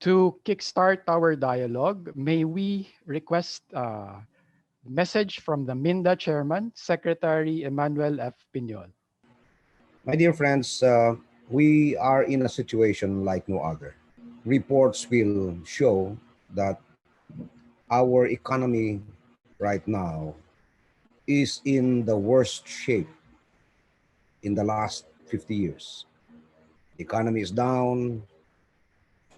To kickstart our dialogue, may we request a message from the MINDA Chairman, Secretary Emmanuel F. Piñol. My dear friends, we are in a situation like no other. Reports will show that our economy right now is in the worst shape in the last 50 years. The economy is down,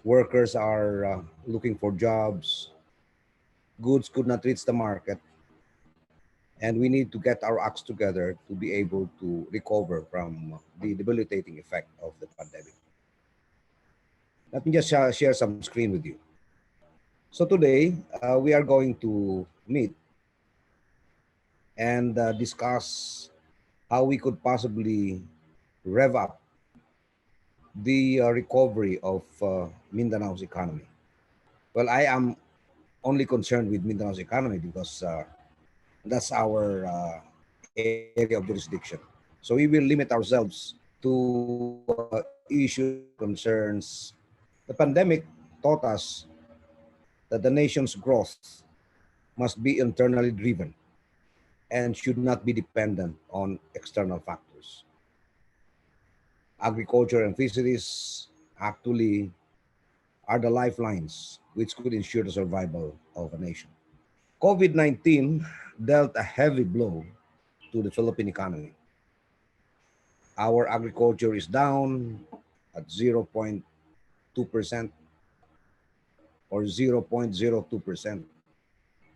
workers are looking for jobs, goods could not reach the market, and we need to get our acts together to be able to recover from the debilitating effect of the pandemic. Let me just share some screen with you. So today, we are going to meet and discuss how we could possibly rev up the recovery of Mindanao's economy. Well, I am only concerned with Mindanao's economy because that's our area of jurisdiction. So we will limit ourselves to issues that concerns the pandemic taught us that the nation's growth must be internally driven and should not be dependent on external factors. Agriculture and fisheries actually are the lifelines which could ensure the survival of a nation. COVID-19 dealt a heavy blow to the Philippine economy. Our agriculture is down at 0.2% or 0.02%.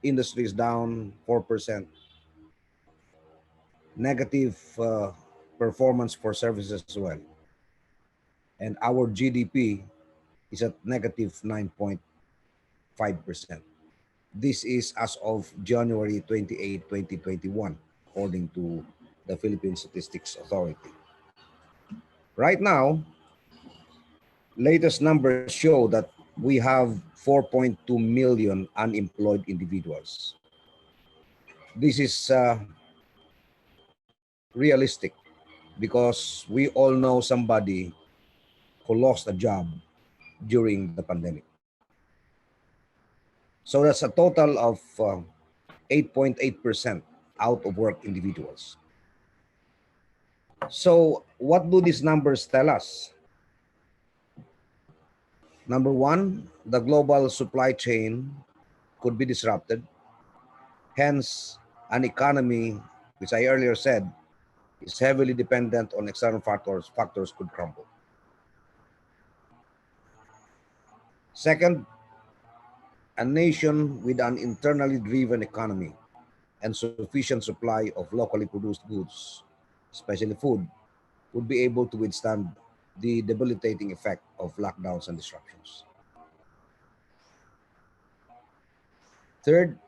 Industry is down 4%. Negative performance for services as well. And our GDP is at negative 9.5%. This is as of January 28, 2021, according to the Philippine Statistics Authority. Right now, latest numbers show that we have 4.2 million unemployed individuals. This is realistic because we all know somebody who lost a job during the pandemic. So that's a total of 8.8% out of work individuals. So what do these numbers tell us? Number one, the global supply chain could be disrupted. Hence, an economy, which I earlier said, is heavily dependent on external factors could crumble. Second, a nation with an internally driven economy and sufficient supply of locally produced goods, especially food, would be able to withstand the debilitating effect of lockdowns and disruptions. Third,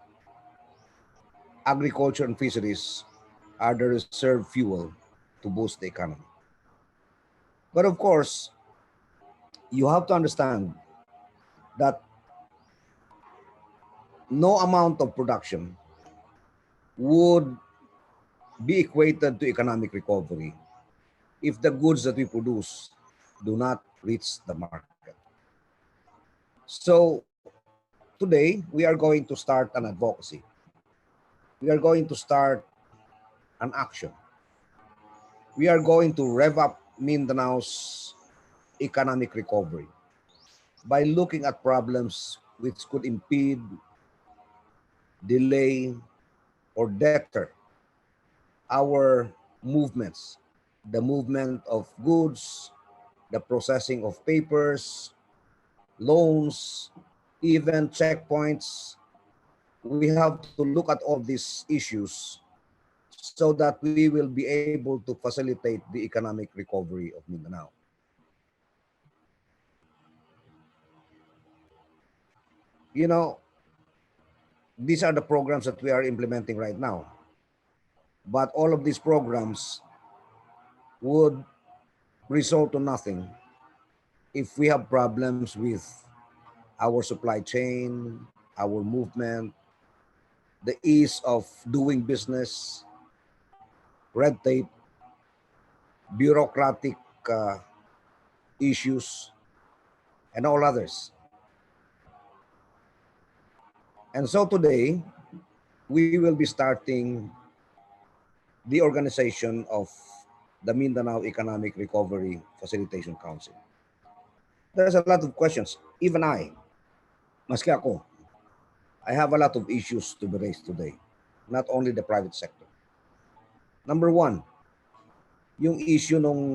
agriculture and fisheries are the reserve fuel to boost the economy. But of course, you have to understand that no amount of production would be equated to economic recovery if the goods that we produce do not reach the market. So today, we are going to start an advocacy. We are going to start an action. We are going to rev up Mindanao's economic recovery by looking at problems which could impede, delay, or deter our movements, the movement of goods, the processing of papers, loans, even checkpoints. We have to look at all these issues so that we will be able to facilitate the economic recovery of Mindanao. You know, these are the programs that we are implementing right now. But all of these programs would result to nothing if we have problems with our supply chain, our movement, the ease of doing business, red tape, bureaucratic issues, and all others. And so today, we will be starting the organization of the Mindanao Economic Recovery Facilitation Council. There's a lot of questions. Even maski ako, I have a lot of issues to be raised today, not only the private sector. Number one, yung issue ng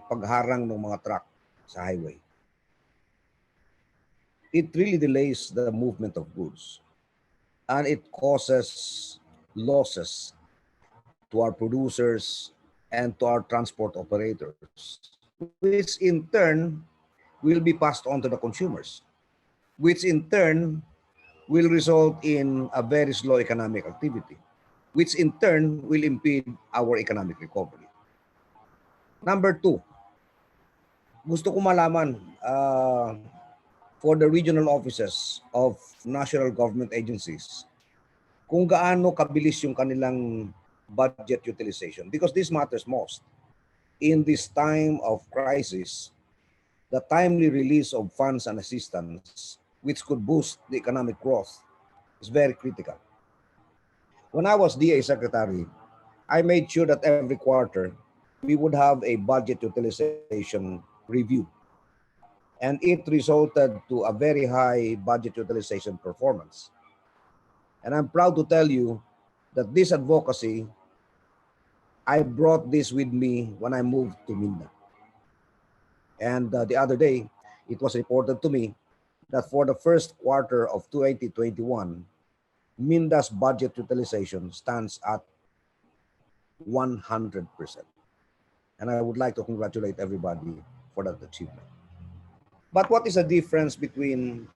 pagharang ng mga truck sa highway. It really delays the movement of goods and it causes losses to our producers and to our transport operators, which in turn will be passed on to the consumers, which in turn will result in a very slow economic activity, which in turn will impede our economic recovery. Number two, gusto ko malaman for the regional offices of national government agencies kung gaano kabilis yung kanilang budget utilization, because this matters most. In this time of crisis, the timely release of funds and assistance, which could boost the economic growth, is very critical. When I was DA Secretary, I made sure that every quarter we would have a budget utilization review. And it resulted to a very high budget utilization performance. And I'm proud to tell you that this advocacy, I brought this with me when I moved to Mindanao. And the other day, it was reported to me that for the first quarter of 2021, Minda's budget utilization stands at 100%. And I would like to congratulate everybody for that achievement. But what is the difference between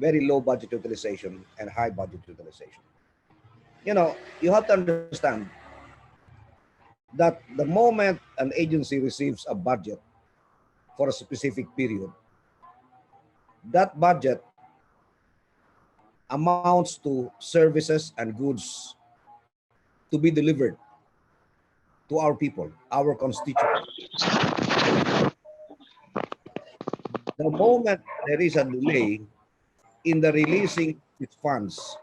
very low budget utilization and high budget utilization? You have to understand that the moment an agency receives a budget for a specific period, that budget amounts to services and goods to be delivered to our people, our constituents. The moment there is a delay in the releasing its funds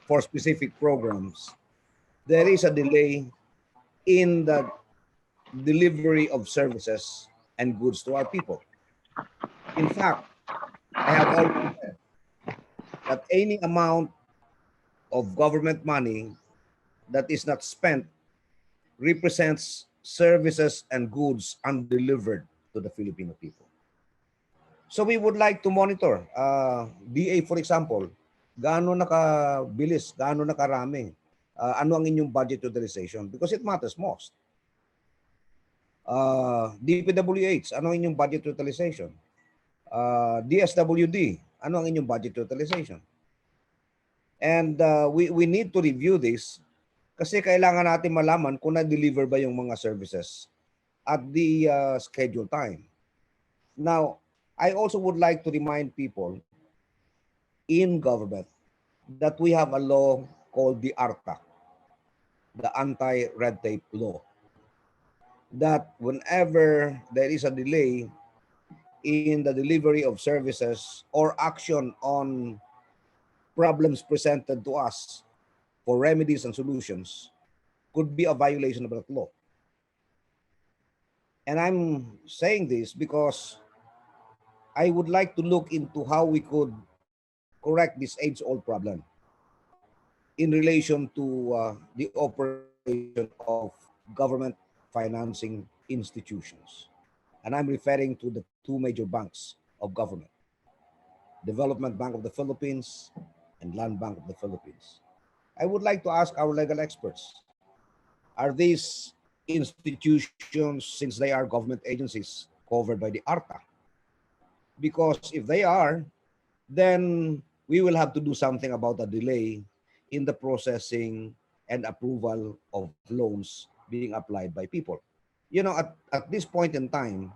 for specific programs, there is a delay in the delivery of services and goods to our people. In fact, I have always said that any amount of government money that is not spent represents services and goods undelivered to the Filipino people. So we would like to monitor, DA for example, gaano nakabilis, gaano nakarami, ano ang inyong budget utilization, because it matters most. DPWH, ano ang inyong budget utilization? DSWD, ano ang inyong budget utilization? And we need to review this kasi kailangan natin malaman kung na-deliver ba yung mga services at the scheduled time. Now, I also would like to remind people in government that we have a law called the ARTA, the Anti-Red Tape Law, that whenever there is a delay in the delivery of services or action on problems presented to us for remedies and solutions could be a violation of that law. And I'm saying this because I would like to look into how we could correct this age-old problem in relation to the operation of government financing institutions. And I'm referring to the two major banks of government, Development Bank of the Philippines and Land Bank of the Philippines. I would like to ask our legal experts, are these institutions, since they are government agencies, covered by the ARTA? Because if they are, then we will have to do something about the delay in the processing and approval of loans being applied by people. At this point in time,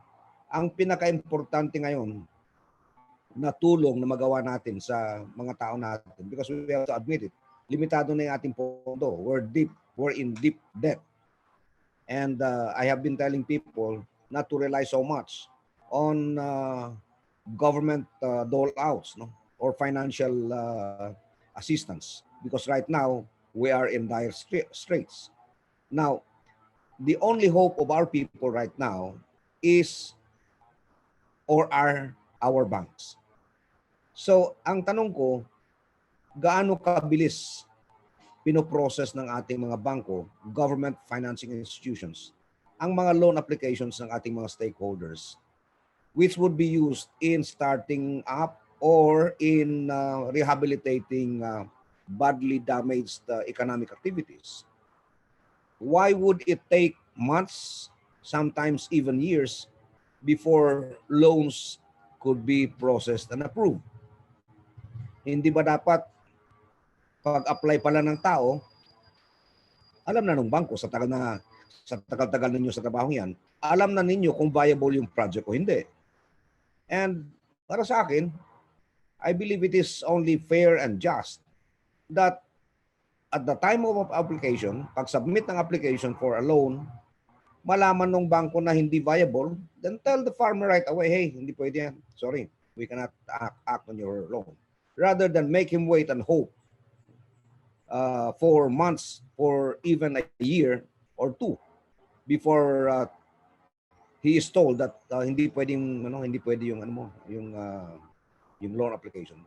ang pinaka-importante ngayon na tulong na magawa natin sa mga tao natin, because we have to admit it, limitado na yung ating pondo. We're in deep debt. And I have been telling people not to rely so much on government dole outs, no, or financial assistance, because right now we are in dire straits. Now, the only hope of our people right now is or are our banks. So, ang tanong ko, gaano kabilis pinoprocess ng ating mga bangko, government financing institutions, ang mga loan applications ng ating mga stakeholders, which would be used in starting up or in rehabilitating badly damaged economic activities. Why would it take months, sometimes even years, before loans could be processed and approved? Hindi ba dapat pag-apply pala ng tao, alam na ng bangko sa tagal-tagal ninyo sa trabaho yan, alam na ninyo kung viable yung project o hindi. And para sa akin, I believe it is only fair and just that at the time of application, pag-submit ng application for a loan, malaman ng bangko na hindi viable, then tell the farmer right away, hey, hindi pwede yan. Sorry, we cannot act on your loan. Rather than make him wait and hope for months, for even a year or two before he is told that hindi pwedeng hindi pwede yung yung loan application.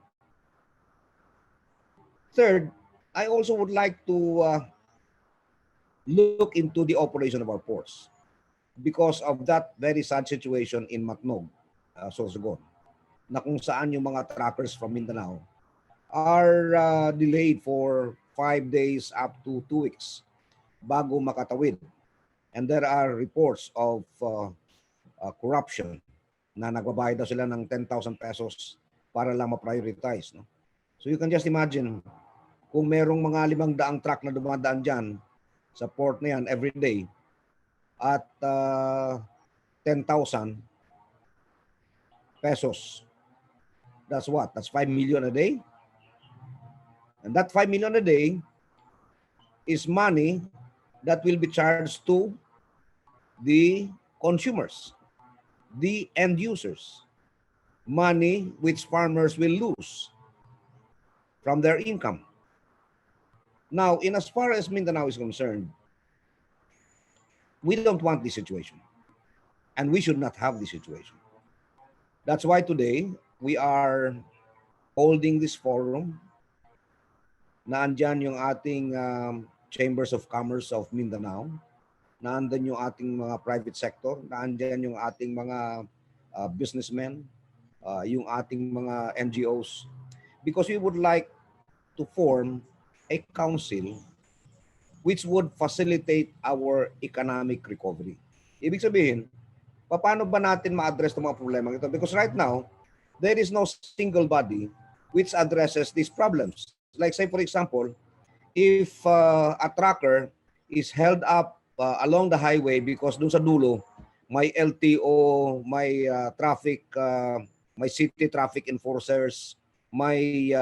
Third, I also would like to look into the operation of our ports because of that very sad situation in Macnog, Sorsogon, na kung saan yung mga truckers from Mindanao are delayed for 5 days up to 2 weeks bago makatawid. And there are reports of corruption na nagbabayad daw sila ng 10,000 pesos para lang ma-prioritize. No? So you can just imagine kung merong mga 500 truck na dumadaan dyan sa port na yan every day at 10,000 pesos. That's what? That's 5 million a day? And that 5 million a day is money that will be charged to the consumers, the end users. Money which farmers will lose from their income. Now, in as far as Mindanao is concerned, we don't want this situation. And we should not have this situation. That's why today, we are holding this forum na andyan yung ating Chambers of Commerce of Mindanao, na andyan yung ating mga private sector, na andyan yung ating mga businessmen, yung ating mga NGOs, because we would like to form a council which would facilitate our economic recovery. Ibig sabihin, paano ba natin ma-address itong mga problema ito? Because right now, there is no single body which addresses these problems. Like say for example, if a trucker is held up along the highway because dun sa dulo, may LTO, may traffic, may city traffic enforcers, may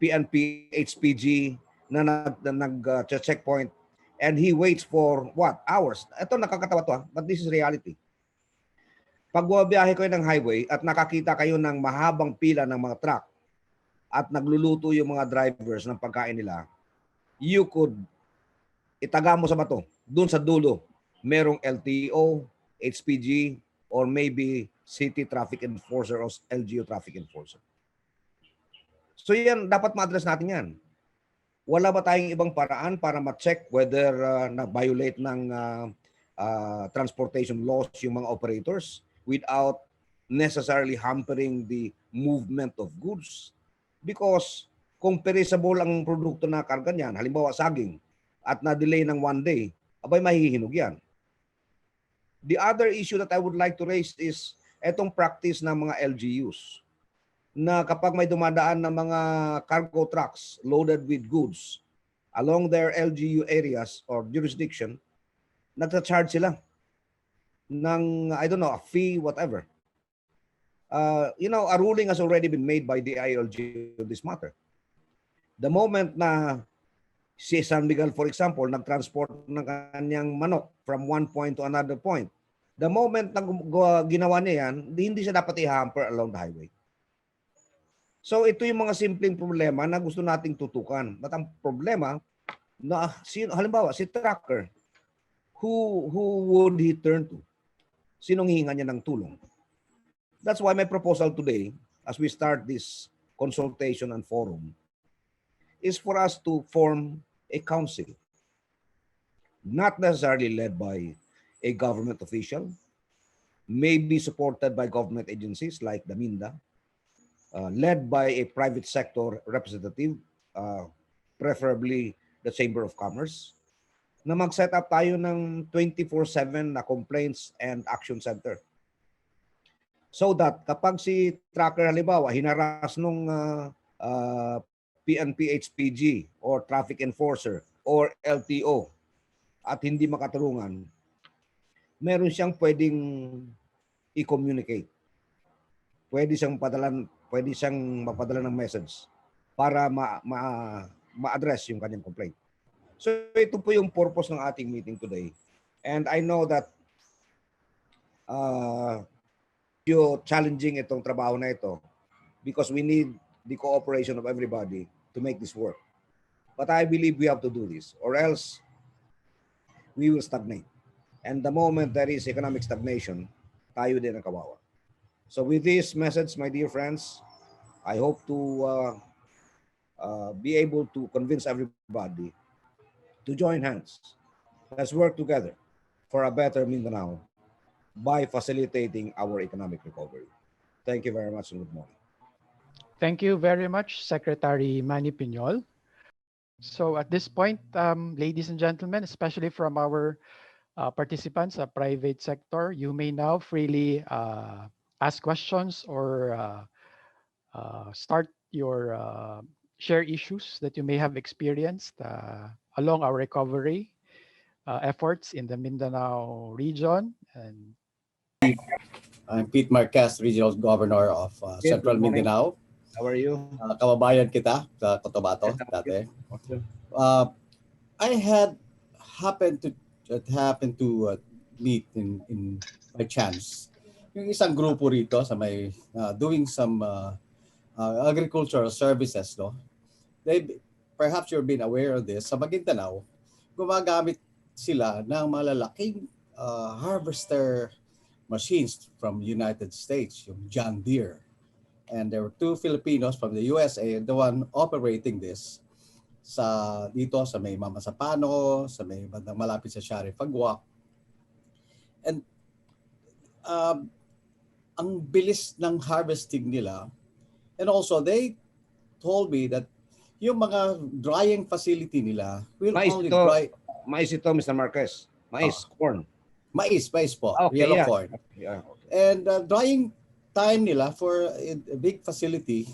PNP, HPG na nag-checkpoint, and he waits for what? Hours. Ito nakakatawa to but this is reality. Pag bumabiyahe kayo ng highway at nakakita kayo ng mahabang pila ng mga truck at nagluluto yung mga drivers ng pagkain nila, you could itaga mo sa bato. Doon sa dulo, merong LTO, HPG, or maybe city traffic enforcer or LGU traffic enforcer. So yan, dapat ma-address natin yan. Wala ba tayong ibang paraan para ma-check whether na-violate ng transportation laws yung mga operators without necessarily hampering the movement of goods? Because kung perishable ang produkto na karga niyan, halimbawa saging, at na-delay ng 1 day, abay mahihinog yan. The other issue that I would like to raise is etong practice ng mga LGUs na kapag may dumadaan na mga cargo trucks loaded with goods along their LGU areas or jurisdiction, nagta-charge sila ng, I don't know, a fee, whatever. A ruling has already been made by the ILG on this matter. The moment na si San Miguel, for example, nag-transport ng kanyang manok from one point to another point, the moment na ginawa niya yan, hindi siya dapat i-hamper along the highway. So ito yung mga simpleng problema na gusto nating tutukan. But ang problema, na halimbawa si trucker, who would he turn to? Sinong hihinga niya ng tulong? That's why my proposal today, as we start this consultation and forum, is for us to form a council, not necessarily led by a government official, maybe supported by government agencies like the MINDA, led by a private sector representative, uh, preferably the Chamber of Commerce, na mag-set up tayo ng 24/7 na complaints and action center. So that kapag si trucker halimbawa hinaras nung PNP-HPG or traffic enforcer or LTO at hindi makatulungan, meron siyang pwedeng i-communicate. Pwede siyang mapadala ng message para ma-address yung kanyang complaint. So ito po yung purpose ng ating meeting today. And I know that challenging itong trabaho na ito because we need the cooperation of everybody to make this work. But I believe we have to do this or else we will stagnate. And the moment there is economic stagnation, tayo din ang kawawa. So with this message, my dear friends, I hope to be able to convince everybody to join hands. Let's work together for a better Mindanao by facilitating our economic recovery. Thank you very much and good morning. Thank you very much, Secretary Manny Piñol. So at this point, ladies and gentlemen, especially from our participants, private sector, you may now freely ask questions or start your share issues that you may have experienced along our recovery efforts in the Mindanao region. And I'm Pete Marquez, Regional Governor of Central Mindanao. How are you? Kababayan kita sa Cotabato dati. I had happened to meet in by chance yung isang grupo rito sa may doing some agricultural services, no? Perhaps you've been aware of this. Sa Maguindanao, gumagamit sila ng malalaking harvester machines from United States, yung John Deere. And there were two Filipinos from the USA, the one operating this dito sa may Mamasapano, sa may bandang malapit sa Sharif Agwa. And ang bilis ng harvesting nila. And also they told me that yung mga drying facility nila will only dry. Mais ito, Mr. Marquez. Corn. Mais po. Okay, Yellow yeah. corn. Yeah. And drying time nila for a big facility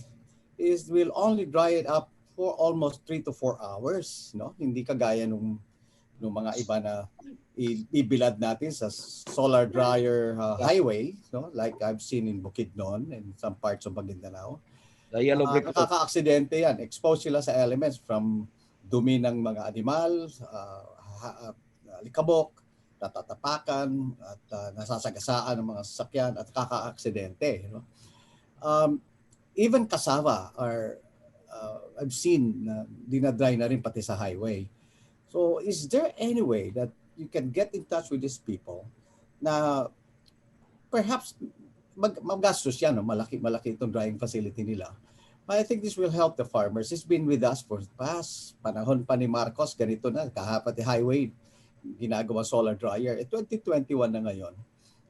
will only dry it up for almost 3 to 4 hours, no? Hindi kagaya nung mga iba na ibilad natin sa solar dryer highway, no? Like I've seen in Bukidnon and some parts of Maguindanao. The yellow brick. Nakaka-aksidente yan. Exposed sila sa elements from dumi ng mga animal, likabok, natatapakan at nasasagasaan ng mga sasakyan at kaka-aksidente. You know? Even cassava I've seen na dinadry na rin pati sa highway. So is there any way that you can get in touch with these people na perhaps magastos yan, no? Malaki itong drying facility nila. But I think this will help the farmers. It's been with us for past panahon pa ni Marcos, ganito na, kahapati highway, ginagawa solar dryer. 2021 na ngayon.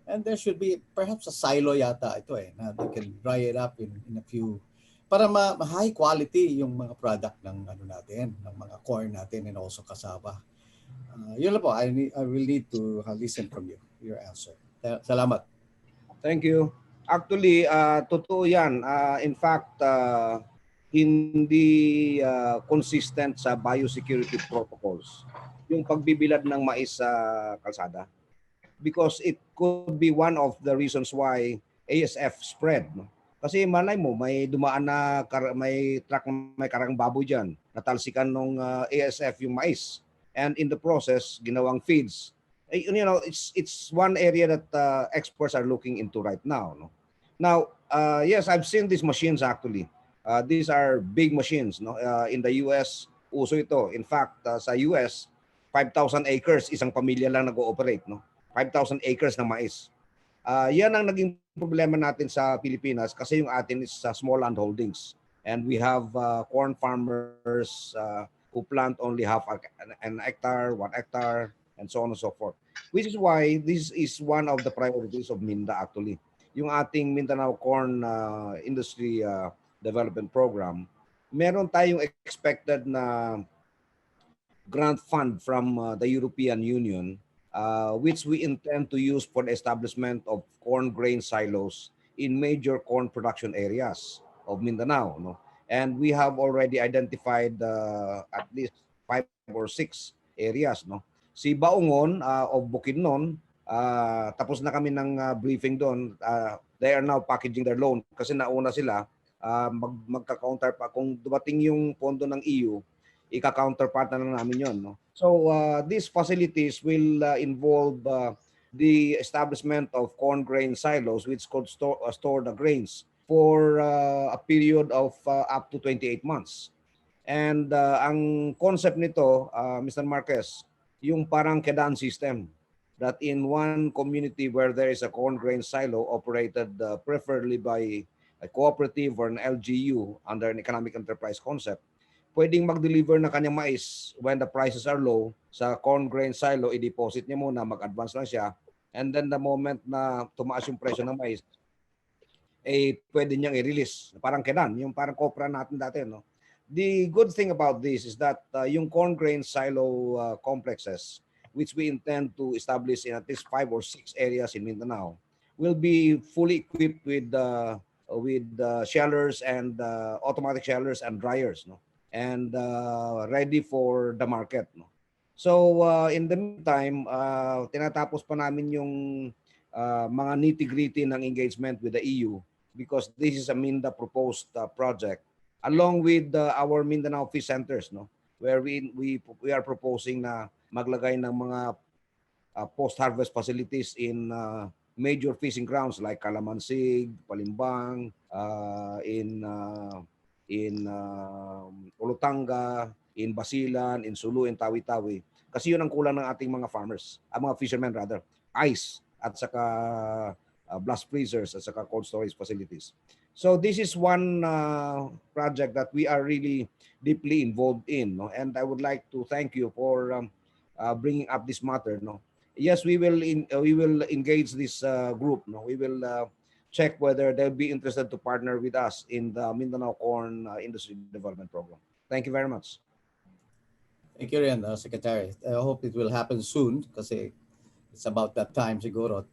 And there should be perhaps a silo yata ito na they can dry it up in a few, para high quality yung mga product ng natin, ng mga corn natin and also cassava. Yun lang po, I will need to listen from you, your answer. Salamat. Thank you. Actually, totoo yan. In fact, hindi consistent sa biosecurity protocols yung pagbibilad ng mais sa kalsada. Because it could be one of the reasons why ASF spread. No? Kasi malay mo, may dumaan na may truck may karang baboy dyan. Natalsikan ng ASF yung mais. And in the process, ginawang feeds. You know, it's one area that experts are looking into right now. No? Now, yes, I've seen these machines actually. These are big machines, no? In the US, uso ito. In fact, sa US, 5,000 acres, isang pamilya lang nag-ooperate, no? 5,000 acres ng mais. Yan ang naging problema natin sa Pilipinas kasi yung atin is small land holdings. And we have corn farmers who plant only an hectare, 1 hectare, and so on and so forth. Which is why this is one of the priorities of MINDA actually. Yung ating Mindanao Corn Industry Development Program, meron tayong expected na grant fund from the European Union, which we intend to use for the establishment of corn grain silos in major corn production areas of Mindanao. No? And we have already identified at least 5 or 6 areas. No? Si Baungon of Bukidnon, tapos na kami ng briefing doon. They are now packaging their loan kasi nauna sila. Magka-counter pa. Kung dumating yung pondo ng EU, ika-counterpart na lang namin yon, no? So these facilities will involve the establishment of corn grain silos which could store the grains for a period of up to 28 months. And ang concept nito, Mr. Marquez, yung parang kedan system, that in one community where there is a corn grain silo operated preferably by a cooperative or an LGU under an economic enterprise concept, pwedeng mag-deliver ng kanyang mais when the prices are low sa corn grain silo, i-deposit niya muna, mag-advance lang siya, and then the moment na tumaas yung presyo ng mais, pwede niyang i-release. Parang kedan, yung parang kopra natin dati, no? The good thing about this is that yung corn grain silo complexes, which we intend to establish in at least 5 or 6 areas in Mindanao, will be fully equipped with shellers and automatic shellers and dryers, no? And ready for the market, no? So in the meantime, tinatapos pa namin yung mga nitty-gritty ng engagement with the EU because this is a MINDA proposed project along with our Mindanao Fish Centers, no, where we are proposing na maglagay ng mga post-harvest facilities in major fishing grounds like Calamansig, Palimbang, in Olutanga, in Basilan, in Sulu, in Tawi-Tawi. Kasi yun ang kulang ng ating mga farmers, mga fishermen rather, ice at saka blast freezers at saka cold storage facilities. So this is one project that we are really deeply involved in, no? And I would like to thank you for bringing up this matter, no? Yes, we will engage this group, no? We will check whether they'll be interested to partner with us in the Mindanao Corn Industry Development Program. Thank you very much. Thank you rin, Secretary. I hope it will happen soon kasi it's about that time siguro.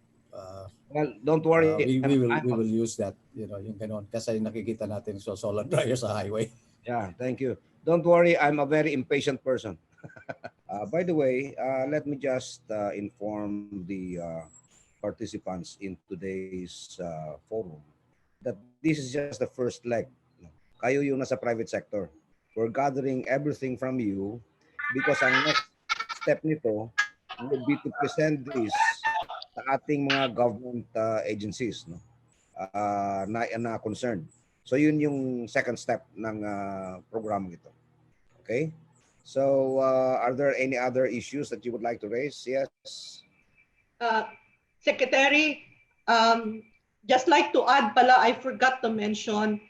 Well, don't worry. We will use that, yung ganon. Kasi nakikita natin so solar dryer sa highway. Yeah, thank you. Don't worry, I'm a very impatient person. By the way, let me just inform the participants in today's forum that this is just the first leg. Kayo yung nasa private sector. We're gathering everything from you because ang next step nito would be to present this sa ating mga government agencies, no, na concerned. So yun yung second step ng programang ito. Okay? So are there any other issues that you would like to raise? Yes. Secretary, just like to add pala, I forgot to mention,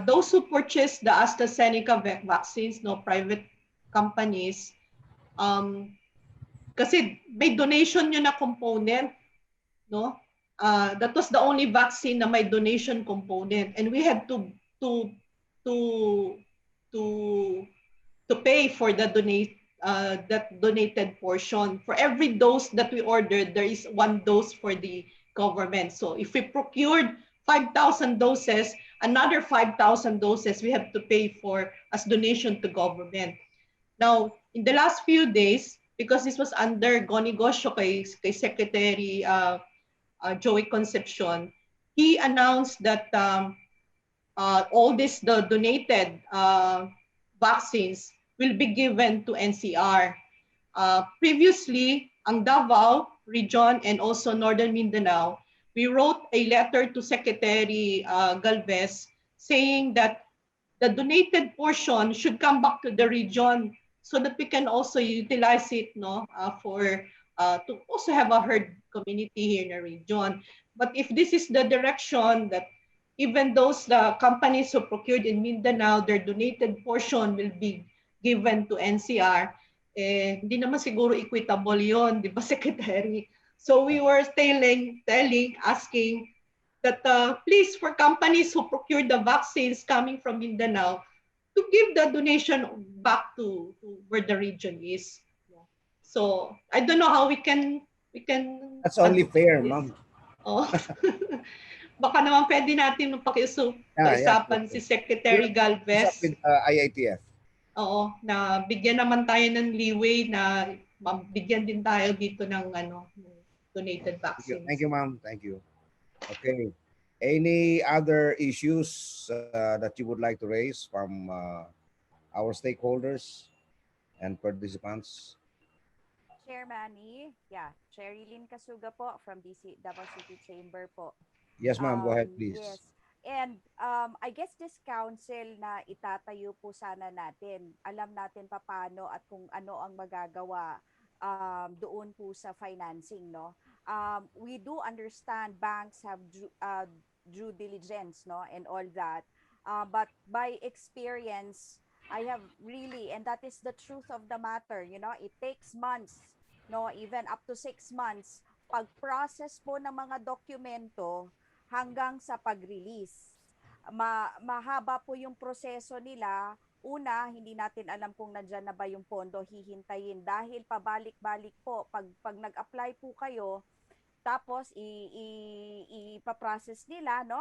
those who purchased the AstraZeneca vaccines, no, private companies, kasi may donation yun na component, no? That was the only vaccine na may donation component, and we had to pay for the that donated portion. For every dose that we ordered, there is 1 dose for the government. So if we procured 5,000 doses, another 5,000 doses we have to pay for as donation to government. Now, in the last few days, because this was undergo negosyo kay Secretary Joey Concepcion, he announced that all the donated vaccines will be given to NCR. Previously, ang Davao region and also Northern Mindanao, we wrote a letter to Secretary Galvez saying that the donated portion should come back to the region so that we can also utilize it, no, for to also have a herd community here in the region. But if this is the direction that even those the companies who procured in Mindanao, their donated portion will be given to NCR, hindi naman siguro equitable yon, di ba, Secretary? So we were asking that please, for companies who procure the vaccines coming from Mindanao, to give the donation back to where the region is. So I don't know how we can That's only advocate fair, this. ma'am. Oh. Baka naman pwede natin Yeah. pag-usapan si We'll Secretary use up Galvez. with IITF. Oo, na bigyan naman tayo ng leeway na bigyan din tayo dito ng donated Thank vaccines. you, ma'am. Thank you. Okay. Any other issues that you would like to raise from our stakeholders and participants? Chair Manny, yeah, Sherilyn Kasuga po from DC Davao City Chamber po. Yes, ma'am. Go ahead, Yes. please. And I guess this council na itatayo po sana natin, alam natin paano at kung ano ang magagawa doon po sa financing, no? We do understand banks have due diligence, no, and all that. But by experience, I have really, and that is the truth of the matter, it takes months, no, even up to 6 months, pag-process po ng mga dokumento hanggang sa pag-release. Mahaba po yung proseso nila. Una, hindi natin alam kung nandyan na ba yung pondo, hihintayin dahil pabalik-balik po. Pag nag-apply po kayo, tapos ipaprocess nila, no?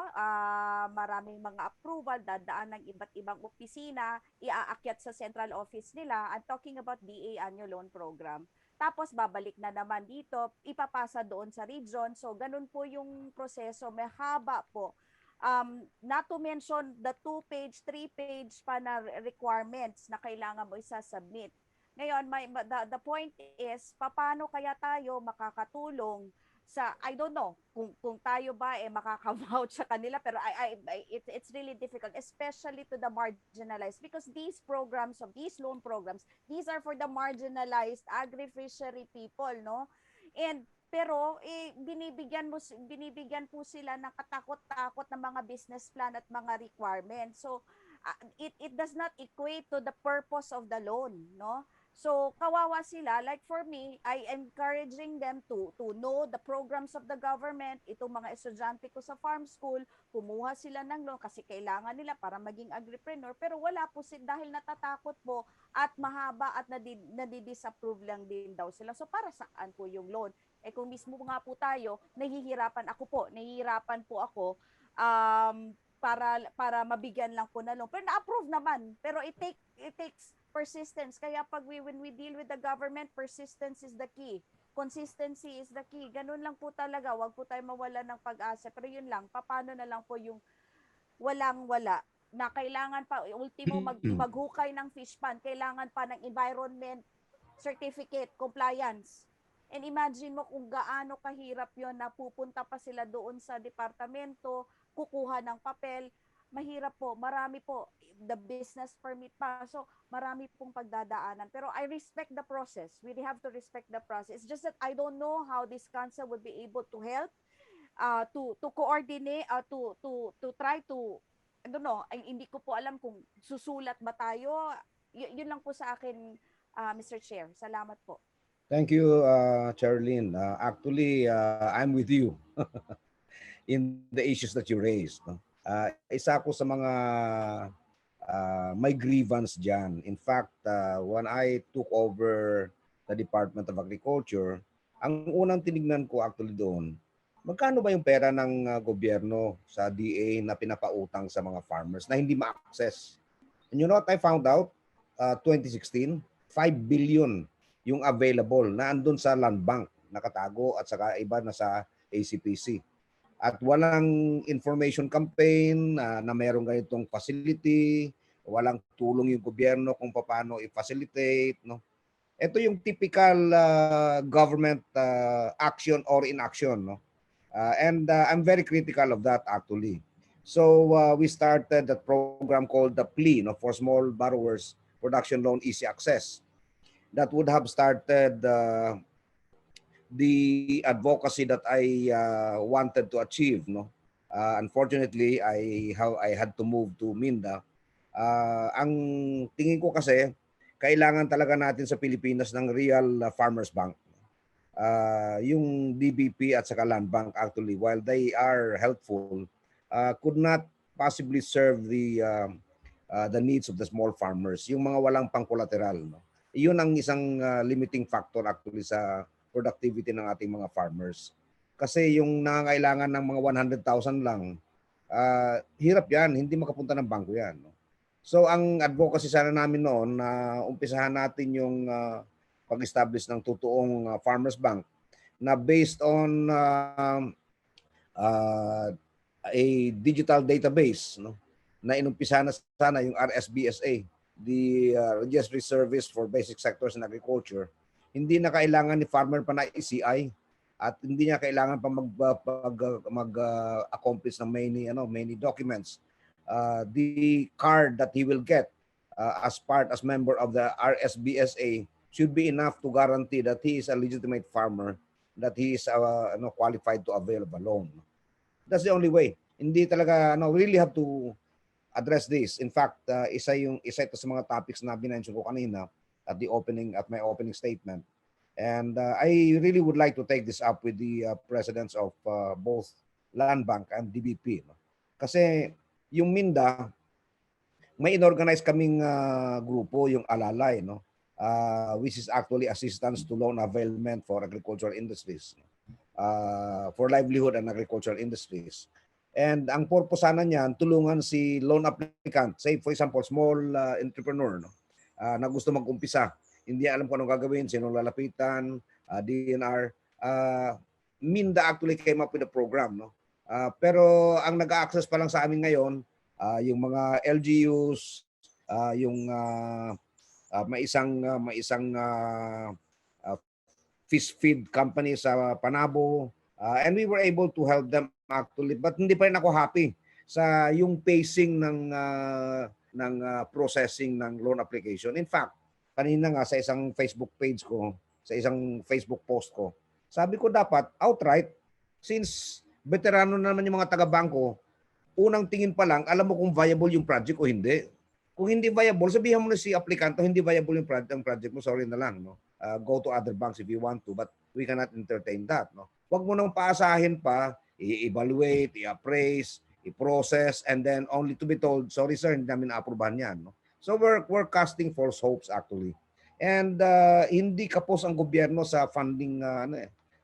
Maraming mga approval, dadaan ng iba't ibang opisina, iaakyat sa central office nila. I'm talking about DA Annual Loan Program. Tapos babalik na naman dito, ipapasa doon sa region. So ganun po yung proseso, may haba po. Not to mention the 2-page, 3-page pa na requirements na kailangan mo isa-submit. Ngayon, the point is, paano kaya tayo makakatulong sa, I don't know kung tayo ba makaka-vouch sa kanila, pero it's really difficult, especially to the marginalized, because these programs, of these loan programs, these are for the marginalized agri-fishery people, no? And pero binibigyan po sila ng katakot-takot na mga business plan at mga requirements. So it does not equate to the purpose of the loan, no? So kawawa sila. Like for me, I encouraging them to know the programs of the government. Itong mga estudyante ko sa farm school, kumuha sila ng loan kasi kailangan nila para maging agripreneur, pero wala po sila dahil natatakot po at mahaba at nadidisapprove lang din daw sila. So para saan po yung loan? Kung mismo nga po tayo, nahihirapan po ako para mabigyan lang po na loan. Pero na-approve naman. Pero it takes persistence. Kaya when we deal with the government, persistence is the key. Consistency is the key. Ganun lang po talaga. Huwag po tayo mawala ng pag-asa. Pero yun lang, paano na lang po yung walang-wala na kailangan pa, ultimo maghukay ng fish pond, kailangan pa ng environment certificate, compliance. And imagine mo kung gaano kahirap yon na pupunta pa sila doon sa departamento, kukuha ng papel. Mahirap po, marami po, the business permit pa. So, marami pong pagdadaanan. Pero I respect the process. We have to respect the process. It's just that I don't know how this council would be able to help, to coordinate, to try to, I don't know, hindi ko po alam kung susulat ba tayo. Yun lang po sa akin, Mr. Chair. Salamat po. Thank you, Charlene. Actually, I'm with you in the issues that you raised. No? Isa ako sa mga may grievance dyan. In fact, when I took over the Department of Agriculture, ang unang tinignan ko actually doon, magkano ba yung pera ng gobyerno sa DA na pinapautang sa mga farmers na hindi ma-access? And you know what I found out? 2016, 5 billion yung available na andun sa land bank, nakatago, at saka iba na sa ACPC. At walang information campaign na mayroong ganitong facility, walang tulong yung gobyerno kung paano i-facilitate, no? Ito yung typical government action or inaction, no? And I'm very critical of that actually. So we started that program called the PLE, no, for small borrowers production loan easy access. That would have started the advocacy that I wanted to achieve. No, unfortunately, I had to move to Minda. Ang tingin ko kasi, kailangan talaga natin sa Pilipinas ng real farmers bank. Yung DBP at saka Land Bank actually, while they are helpful, could not possibly serve the needs of the small farmers, yung mga walang pang-collateral. No? Iyon ang isang limiting factor actually sa productivity ng ating mga farmers. Kasi yung nangangailangan ng mga 100,000 lang, hirap yan, hindi makapunta ng bangko yan. No? So ang advocacy sana namin noon na umpisahan natin yung pag-establish ng totoong farmers bank na based on uh, a digital database, no, na inumpisa na sana yung RSBSA, the Registry Service for Basic Sectors in Agriculture. Hindi na kailangan ni farmer pa na ECI at hindi niya kailangan pa mag-accomplish ng many documents. The card that he will get as member of the RSBSA should be enough to guarantee that he is a legitimate farmer, that he is qualified to avail of a loan. That's the only way. Hindi talaga, we really have to address this. In fact, isa ito sa mga topics na binention ko kanina at my opening statement. And I really would like to take this up with the presidents of both Land Bank and DBP. No? Kasi yung Minda, may inorganize kaming grupo, yung Alalay, no? Which is actually assistance to loan availment for agricultural industries, for livelihood and agricultural industries. And ang purpose sana niyan, tulungan si loan applicant, say for example, small entrepreneur, no? Na gusto mag-umpisa. Hindi alam kung anong gagawin, sino lalapitan, DNR. Minda actually came up with a program. No? Pero ang nag-access pa lang sa amin ngayon, yung mga LGUs, yung may isang fish feed company sa Panabo, and we were able to help them actually, but hindi pa rin ako happy sa yung pacing ng processing ng loan application. In fact, kanina nga sa isang Facebook page ko, sa isang Facebook post ko, sabi ko dapat outright, since veterano na naman yung mga taga-bangko, unang tingin pa lang, alam mo kung viable yung project o hindi. Kung hindi viable, sabihan mo na si applikanto, hindi viable yung project mo, sorry na lang. No? Go to other banks if you want to, but we cannot entertain that. No? Huwag mo nang paasahin pa, i-evaluate, i-appraise, i-process, and then only to be told, sorry sir, hindi namin na-aprobahan yan. No? So we're casting false hopes actually. And hindi kapos ang gobyerno sa funding,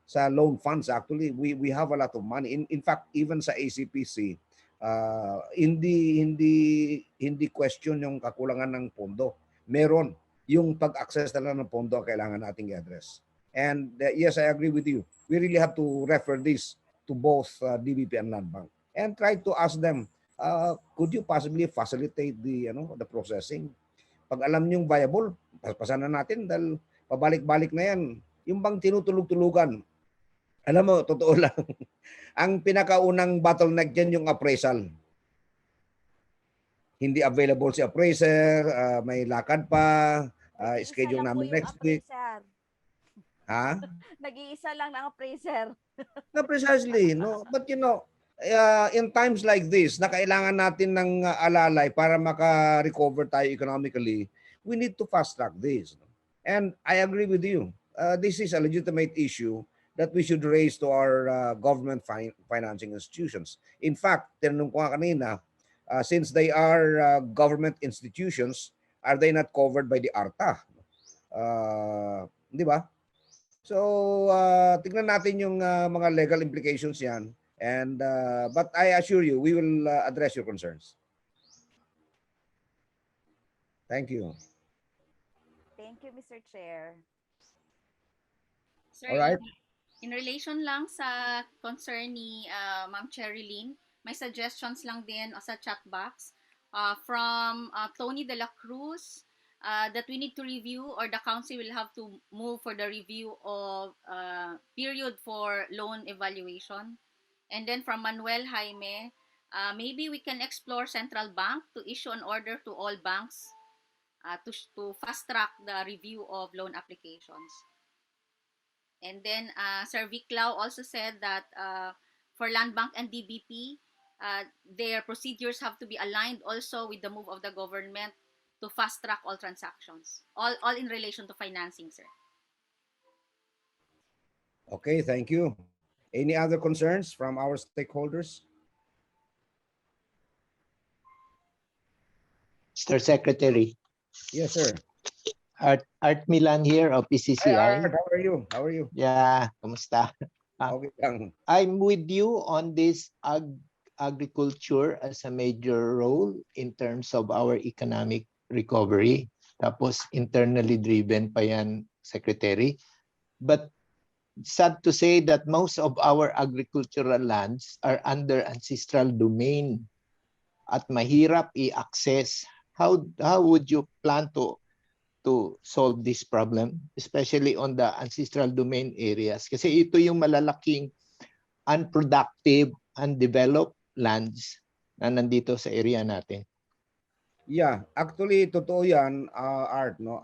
sa loan funds actually. We have a lot of money. In fact, even sa ACPC, hindi question yung kakulangan ng pondo. Meron yung pag-access talaga ng pondo ang kailangan nating i-address. And yes, I agree with you. We really have to refer this to both DBP and Land Bank and try to ask them, could you possibly facilitate the processing? Pag alam niyong viable, pasanan natin dahil pabalik-balik na yan. Yung bang tinutulog-tulugan. Alam mo, totoo lang. Ang pinakaunang bottleneck dyan yung appraisal. Hindi available si appraiser, may lakad pa, schedule namin next week. Ha? Nag-iisa lang ng appraiser. No, precisely. No? But in times like this, na kailangan natin ng alalay para maka-recover tayo economically, we need to fast-track this. And I agree with you. This is a legitimate issue that we should raise to our government financing institutions. In fact, tinanong ko nga kanina, since they are government institutions, are they not covered by the ARTA? Di ba? So, tingnan natin yung mga legal implications yan. And but I assure you, we will address your concerns. Thank you. Thank you, Mr. Chair. Sir, All right. in relation lang sa concern ni Ma'am Cherilyn, may suggestions lang din sa chat box from Tony de la Cruz that we need to review, or the council will have to move for the review of period for loan evaluation. And then from Manuel Jaime, maybe we can explore central bank to issue an order to all banks to fast track the review of loan applications. And then Sir Viclao also said that for Land Bank and DBP, their procedures have to be aligned also with the move of the government to fast track all transactions, all in relation to financing, sir. Okay, thank you. Any other concerns from our stakeholders? Mr. Secretary, Yes, sir. Art Milan here of Hi, PCCI. Art. How are you? How are you? Yeah, kamusta? Okay lang. I'm with you on this agriculture as a major role in terms of our economic recovery. Tapos internally driven pa yan, Secretary. But sad to say that most of our agricultural lands are under ancestral domain at mahirap i-access. How would you plan to solve this problem, especially on the ancestral domain areas? Kasi ito yung malalaking unproductive, undeveloped lands na nandito sa area natin. Yeah, actually, totoo yan, Art, no?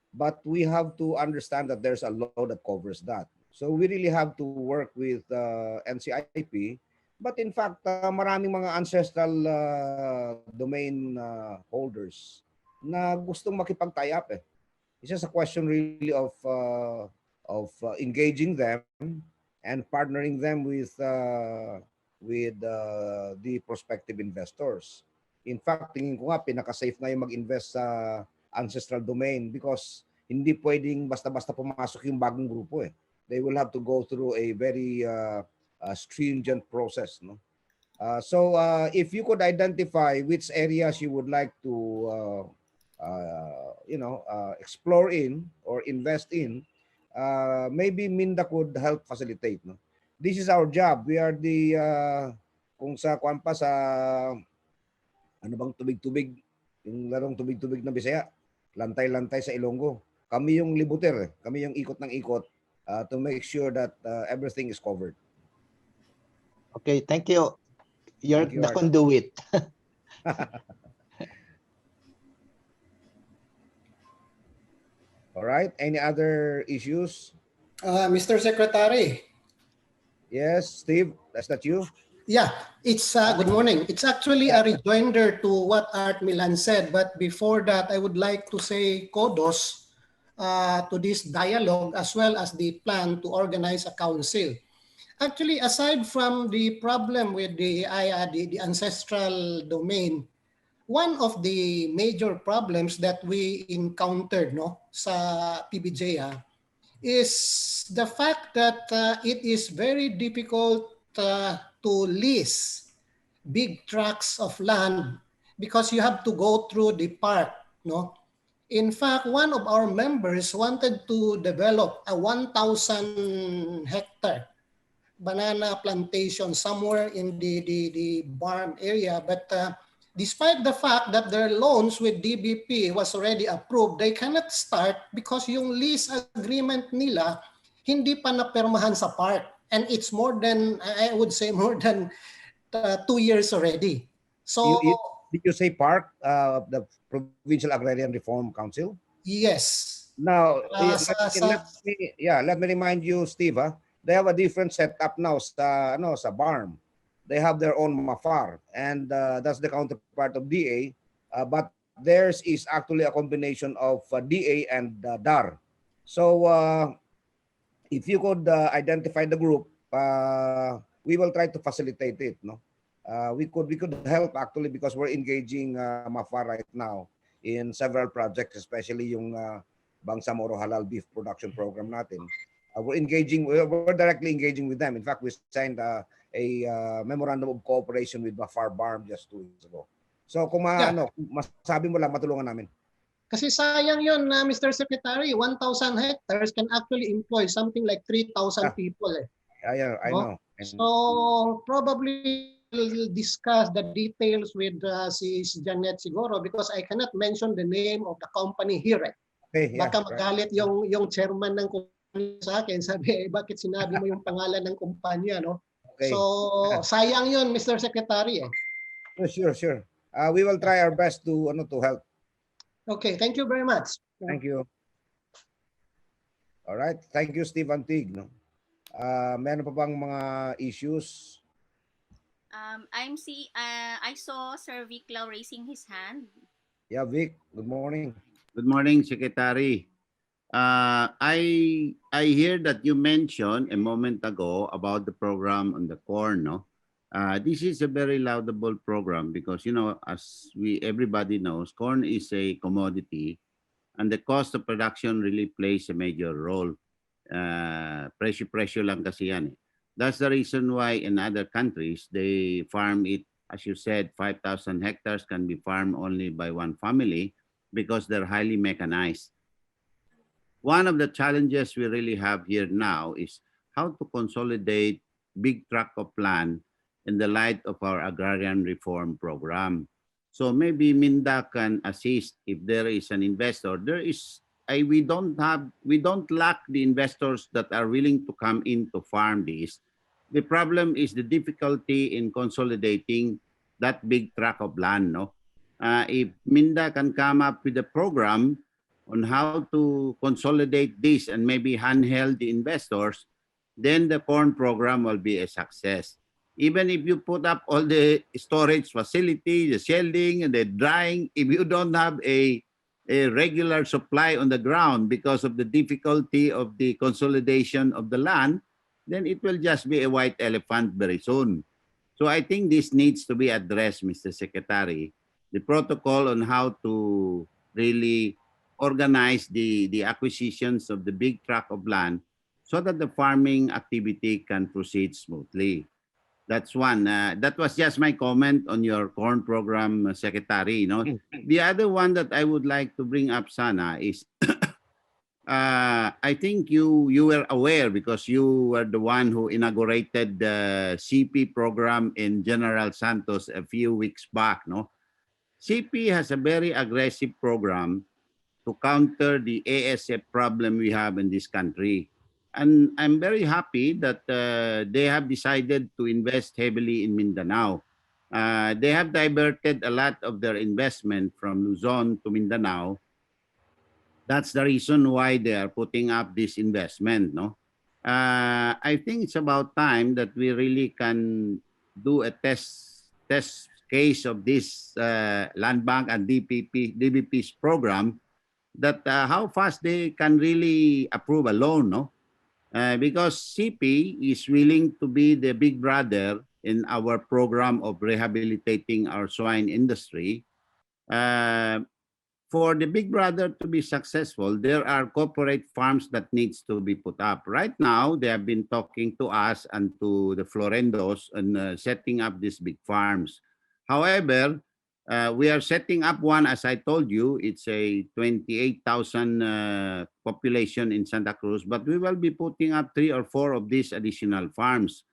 But we have to understand that there's a law that covers that. So we really have to work with NCIP. But in fact, maraming mga ancestral domain holders na gustong makipag-tie up eh. It's just a question really of engaging them and partnering them with the prospective investors. In fact, tingin ko nga pinaka-safe na yung mag-invest sa ancestral domain because hindi pwedeng basta-basta pumasok yung bagong grupo eh. They will have to go through a very stringent process, no? So if you could identify which areas you would like to explore in or invest in, maybe Minda could help facilitate, no? This is our job. We are the kung sa kuan pa sa ano bang tubig-tubig, yung larong tubig-tubig na Bisaya, lantay-lantay sa Ilonggo. Kami yung libuter, eh. Kami yung ikot ng ikot to make sure that everything is covered. Okay, thank you. You're Thank you, the Art. conduit. All right. Any other issues? Mr. Secretary. Yes, Steve, that's that you? Yeah, it's good morning. It's actually a rejoinder to what Art Milan said, but before that, I would like to say kudos to this dialogue as well as the plan to organize a council. Actually, aside from the problem with the ancestral domain, one of the major problems that we encountered sa PBJ is the fact that it is very difficult to lease big tracts of land because you have to go through the park. In fact, one of our members wanted to develop a 1,000 hectare banana plantation somewhere in the barn area, but despite the fact that their loans with DBP was already approved, they cannot start because yung lease agreement nila hindi pa napirmahan sa park, and it's more than, I would say, more than 2 years already. So did you say park, the Provincial Agrarian Reform Council? Yes. Now, let me remind you, Steve, they have a different setup now sa BARM. They have their own MAFAR, and that's the counterpart of DA, but theirs is actually a combination of DA and DAR. So if you could identify the group, we will try to facilitate it. We could help actually because we're engaging MAFAR right now in several projects, especially yung Bangsamoro Halal Beef Production Program natin. We're directly engaging with them. In fact, we signed a memorandum of cooperation with Mafar Barm just 2 weeks ago. So kung masabi mo lang, matulungan namin. Kasi sayang yun, Mr. Secretary, 1,000 hectares can actually employ something like 3,000 people. Yeah, I know. So probably we'll discuss the details with si Janet siguro because I cannot mention the name of the company here. Okay, yeah, baka magalit yung chairman ng kumpanya sa akin, sabi bakit sinabi mo yung pangalan ng kumpanya, no? Okay. So, sayang yun, Mr. Secretary. Eh. Sure, sure. We will try our best to help. Okay, thank you very much. Thank you. All right. Thank you, Steve Antig. No? Meron pa bang mga issues? I saw Sir Vic Lau raising his hand. Yeah, Vic. Good morning. Good morning, Secretary. I hear that you mentioned a moment ago about the program on the corn. No, this is a very laudable program because as everybody knows, corn is a commodity, and the cost of production really plays a major role. Presyo lang kasi yan. That's the reason why in other countries they farm it. As you said, 5,000 hectares can be farmed only by one family because they're highly mechanized. One of the challenges we really have here now is how to consolidate big tract of land in the light of our agrarian reform program. So maybe Minda can assist if there is an investor. We don't lack the investors that are willing to come in to farm this. The problem is the difficulty in consolidating that big tract of land. No, if Minda can come up with a program on how to consolidate this and maybe handheld the investors, then the corn program will be a success. Even if you put up all the storage facility, the shelling and the drying, if you don't have a regular supply on the ground because of the difficulty of the consolidation of the land, then it will just be a white elephant very soon. So I think this needs to be addressed, Mr. Secretary. The protocol on how to really organize the acquisitions of the big tract of land so that the farming activity can proceed smoothly. That's one. That was just my comment on your corn program, Secretary. The other one that I would like to bring up, Sana, is I think you were aware because you were the one who inaugurated the CP program in General Santos a few weeks back. No, CP has a very aggressive program to counter the ASF problem we have in this country. And I'm very happy that they have decided to invest heavily in Mindanao. They have diverted a lot of their investment from Luzon to Mindanao. That's the reason why they are putting up this investment. No, I think it's about time that we really can do a test case of this land bank and DBP's program, that how fast they can really approve a loan, no? Because CP is willing to be the big brother in our program of rehabilitating our swine industry. Uh, for the big brother to be successful, there are corporate farms that needs to be put up. Right now, they have been talking to us and to the Florendos and setting up these big farms. However, we are setting up one, as I told you, it's a 28,000 population in Santa Cruz, but we will be putting up 3 or 4 of these additional farms.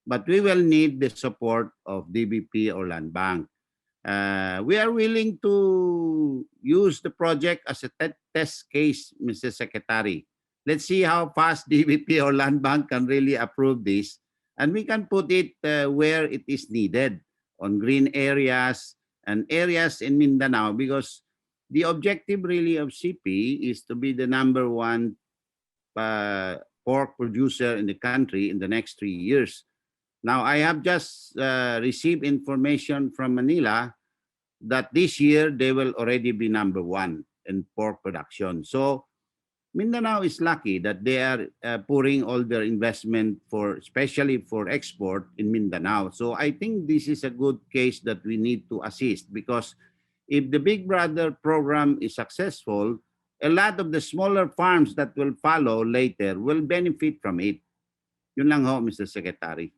But we will need the support of DBP or Land Bank. We are willing to use the project as a test case, Mr. Secretary. Let's see how fast DBP or Land Bank can really approve this, and we can put it where it is needed, on green areas and areas in Mindanao, because the objective really of CP is to be the number one pork producer in the country in the next 3 years. Now, I have just received information from Manila that this year they will already be number one in pork production. So Mindanao is lucky that they are pouring all their investment especially for export in Mindanao. So I think this is a good case that we need to assist, because if the Big Brother program is successful, a lot of the smaller farms that will follow later will benefit from it. Yun lang ho, Mr. Secretary.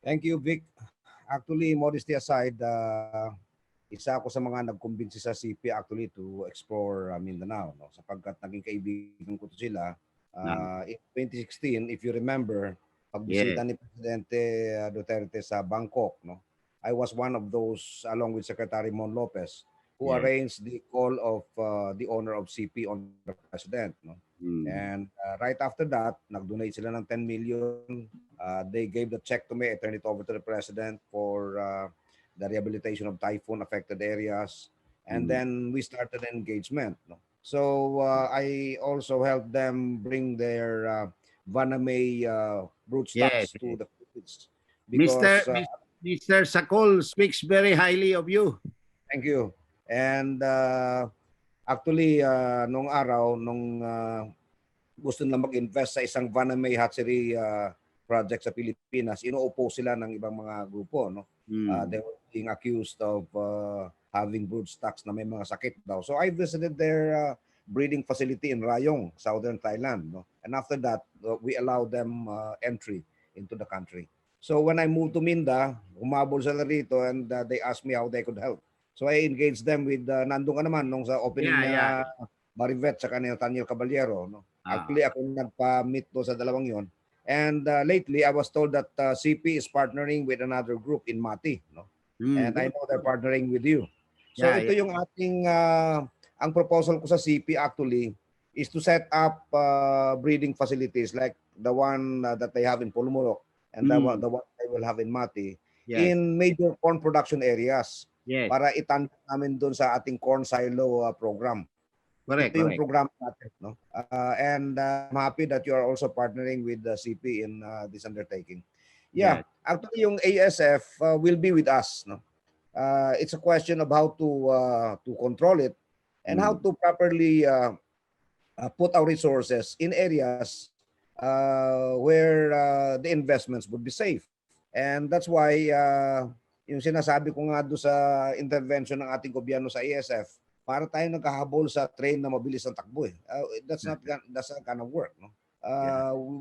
Thank you, Vic. Actually, modesty aside, isa ako sa mga nagkumbinsi sa CP actually to explore Mindanao, no? Sapagkat naging kaibigan ko to sila. In 2016, if you remember, pagbisita ni Presidente Duterte sa Bangkok, no? I was one of those, along with Secretary Mon Lopez, who Yes. arranged the call of the owner of CP on the president. No? And right after that, nag-donate sila ng 10 million. They gave the check to me. I turned it over to the president for the rehabilitation of typhoon-affected areas. And then we started an engagement. No? So I also helped them bring their Vaname Yes. broodstocks to the Philippines. Mr. Because, Mr. Sakol speaks very highly of you. thank you. And actually, nung araw, nung gusto nila mag-invest sa isang Vaname hatchery project sa Pilipinas, inuupo sila ng ibang mga grupo. No? They were being accused of having broodstocks na may mga sakit daw. So I visited their breeding facility in Rayong, southern Thailand. No? And after that, we allowed them entry into the country. So when I moved to Minda, umabol sila rito and they asked me how they could help. So I engaged them with, nandun ka naman nung sa opening Yeah, na Marivet sa kanila Daniel Caballero. No? Actually, ako nagpa-meet do sa dalawang yon. And lately, I was told that CP is partnering with another group in Mati. No? And I know they're partnering with you. So ito yung ating, ang proposal ko sa CP actually is to set up breeding facilities like the one that they have in Pulmurok and the one they will have in Mati in major corn production areas para itanong namin doon sa ating corn silo program. Correct. Ito yung program natin. No? And I'm happy that you are also partnering with the CP in this undertaking. Yeah, actually yung ASF will be with us. No? It's a question of how to control it and how to properly put our resources in areas where the investments would be safe. And that's why yung sinasabi ko nga doon sa intervention ng ating gobyerno sa ASF, para tayo nagkahabol sa train na mabilis ang takbo. That's not gonna work. No?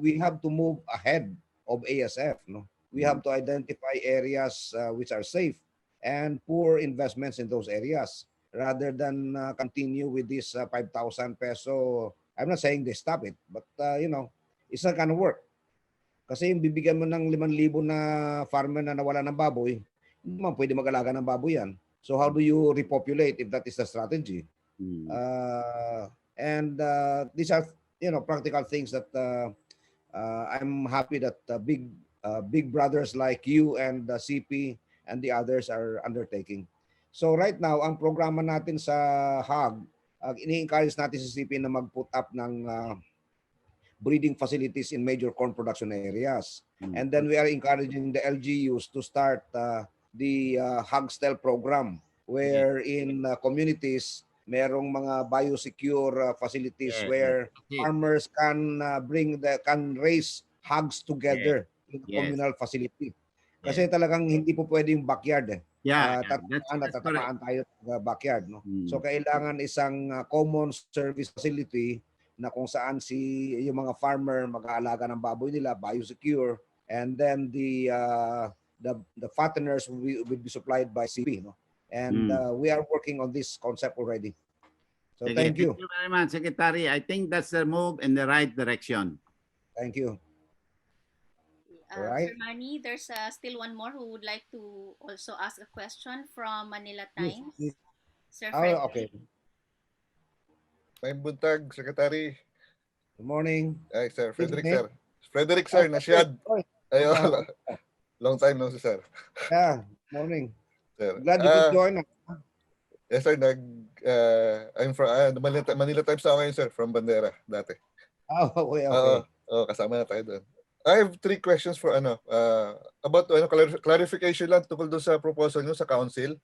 We have to move ahead of ASF. No? We have to identify areas which are safe and pour investments in those areas rather than continue with this 5,000 peso. I'm not saying they stop it, but it's not gonna work. Kasi yung bibigyan mo ng 5,000 na farmer na nawala ng baboy, hindi man pwede mag-alaga ng baboy yan. So how do you repopulate if that is the strategy? And these are practical things that I'm happy that big brothers like you and the CP and the others are undertaking. So right now, ang programa natin sa HAG, ini-encourage natin si CP na mag-put up ng breeding facilities in major corn production areas. And then we are encouraging the LGUs to start the Hogstel program where in communities merong mga biosecure facilities where farmers can raise hogs together in a communal facility. Kasi talagang hindi po pwede yung backyard. Tatamaan tayo sa backyard. No? So kailangan isang common service facility na kung saan yung mga farmer mag-aalaga ng baboy nila, biosecure, and then the fatteners will be supplied by CP. No? And we are working on this concept already. So thank you. Thank you very much, Secretary. I think that's the move in the right direction. Thank you. Sir Manny, there's still one more who would like to also ask a question from Manila Times. Yes. Sir Frederick. Okay. May buntag, Secretary. Good morning. Ay, Sir Frederick, sir. Frederick, sir, nasyad. Ayo, long time no, sir. Yeah, morning. Sir. Glad you could join us. Yes, sir. I'm from Manila Times ako ngayon, sir, from Bandera, dati. Okay. Kasama na tayo doon. I have 3 questions for about clarification lang tungkol doon sa proposal nyo sa council.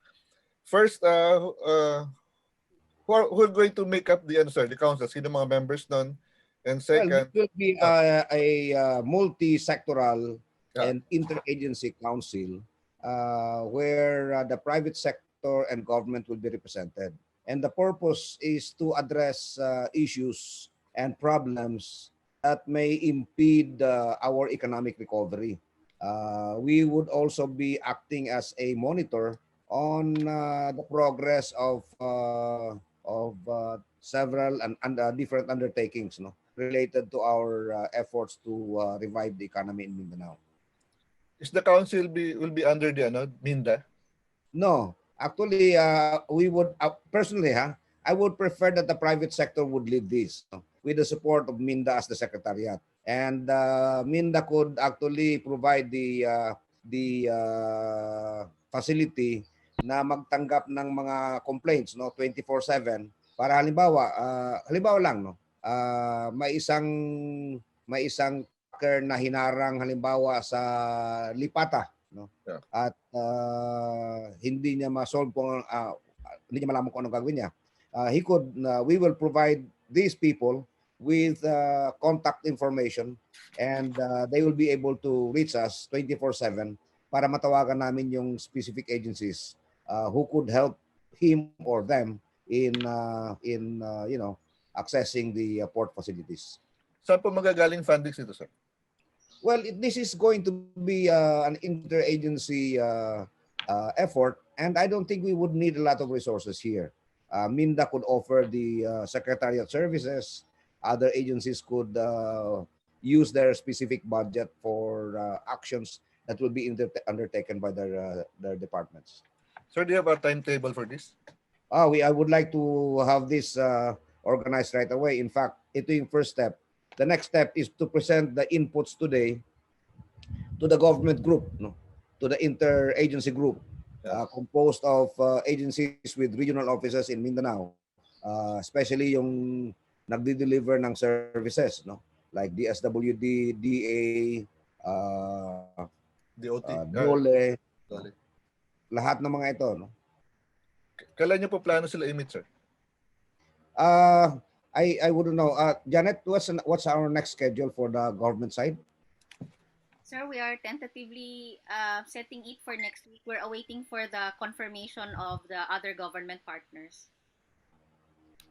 First, who are going to make up the council? Sino mga members nun? And second, it will be a multi-sectoral and interagency council where the private sector and government will be represented. And the purpose is to address issues and problems that may impede our economic recovery. We would also be acting as a monitor on the progress of several and different undertakings, related to our efforts to revive the economy in Mindanao. Is the council will be under the Minda? No, Actually, we would personally, I would prefer that the private sector would lead this, with the support of Minda as the secretariat, and Minda could actually provide the facility na magtanggap ng mga complaints, no, 24/7, para halimbawa lang, no, may isang tracker na hinarang halimbawa sa Lipata, no, Yeah. at hindi niya ma-solve kung hindi niya malaman kung anong gagawin niya. We will provide these people with contact information, and they will be able to reach us 24/7 para matawagan namin yung specific agencies who could help him or them in accessing the port facilities. Saan po magagaling fundings nito, sir? Well, this is going to be an interagency effort, and I don't think we would need a lot of resources here. Minda could offer the secretariat services. Other agencies could use their specific budget for actions that will be undertaken by their departments. Sir, do you have a timetable for this? I would like to have this organized right away. In fact, ito yung first step. The next step is to present the inputs today to the government group, no, to the interagency group, composed of agencies with regional offices in Mindanao, especially yung nagdi-deliver ng services, no, like DSWD, DA, DOT. DOLE, lahat ng mga ito, no. Kailan niyo po plano sila i-meet, sir? I wouldn't know. Janet, what's our next schedule for the government side? Sir, we are tentatively setting it for next week. We're awaiting for the confirmation of the other government partners.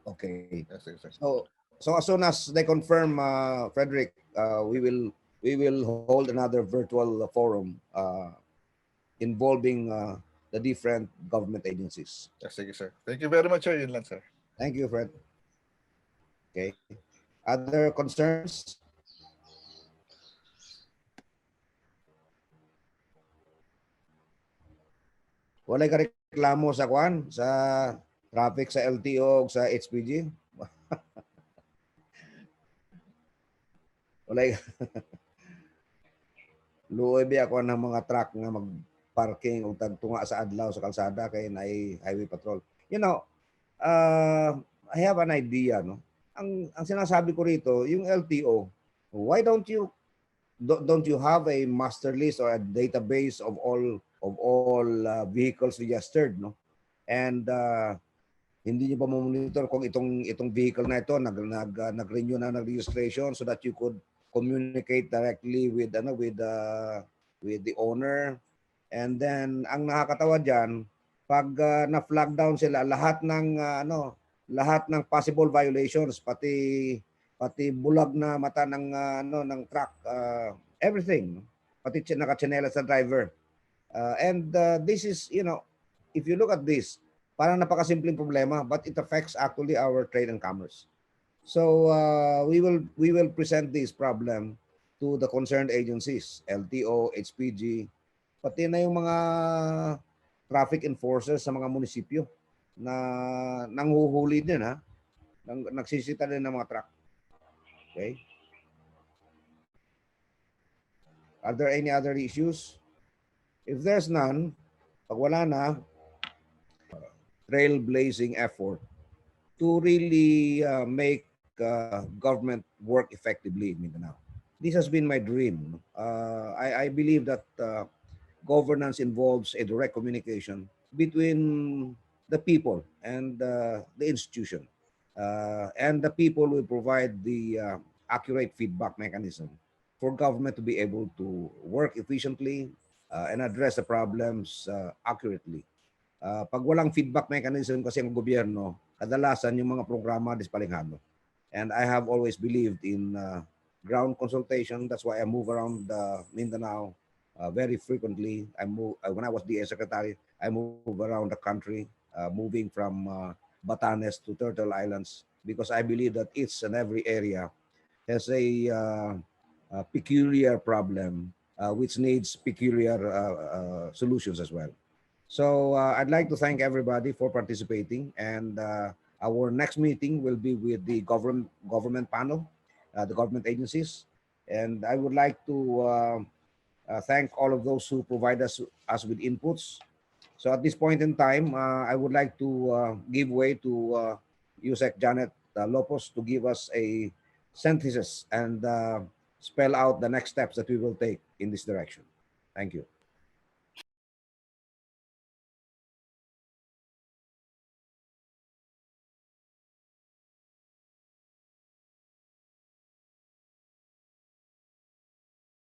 Okay. Yes, sir. So as soon as they confirm, Frederick, we will hold another virtual forum involving the different government agencies. Yes, sir. Thank you very much, sir. Yun lang, sir. Thank you, Fred. Okay. Other concerns? Walay ka reklamo sa kwan, sa traffic sa LTO, sa HPG? Walay. Luoy ba ako ng mga truck nga mag-parking o tagtunga sa adlaw sa kalsada kay naay highway patrol. You know, I have an idea, no. Ang sinasabi ko rito, yung LTO, why don't you have a master list or a database of all vehicles registered, no? And hindi niyo pa monitor kung itong vehicle na ito nag-renew na ng registration, so that you could communicate directly with the owner. And then ang nakakatawa diyan, pag na-flag down sila, lahat ng possible violations, pati bulag na mata ng truck, everything, pati naka-tsinelas sa driver. And this is, if you look at this, parang napakasimpleng problema, but it affects actually our trade and commerce. So we will present this problem to the concerned agencies, LTO, HPG, pati na yung mga traffic enforcers sa mga munisipyo na nanghuhuli din, nagsisita din ng mga truck. Okay? Are there any other issues? If there's none, pag wala na, trailblazing effort to really make government work effectively in Mindanao. This has been my dream. I believe that governance involves a direct communication between the people and the institution. And the people will provide the accurate feedback mechanism for government to be able to work efficiently and address the problems accurately. Pag walang feedback mechanism kasi ang gobyerno, kadalasan yung mga programa dispalinghado. And I have always believed in ground consultation. That's why I move around Mindanao very frequently. When I was DA Secretary, I moved around the country, moving from Batanes to Turtle Islands, because I believe that each and every area has a peculiar problem which needs peculiar solutions as well. So I'd like to thank everybody for participating, and our next meeting will be with the government panel, the government agencies, and I would like to thank all of those who provide us with inputs. So at this point in time, I would like to give way to USEC Janet Lopez to give us a synthesis and spell out the next steps that we will take in this direction. Thank you.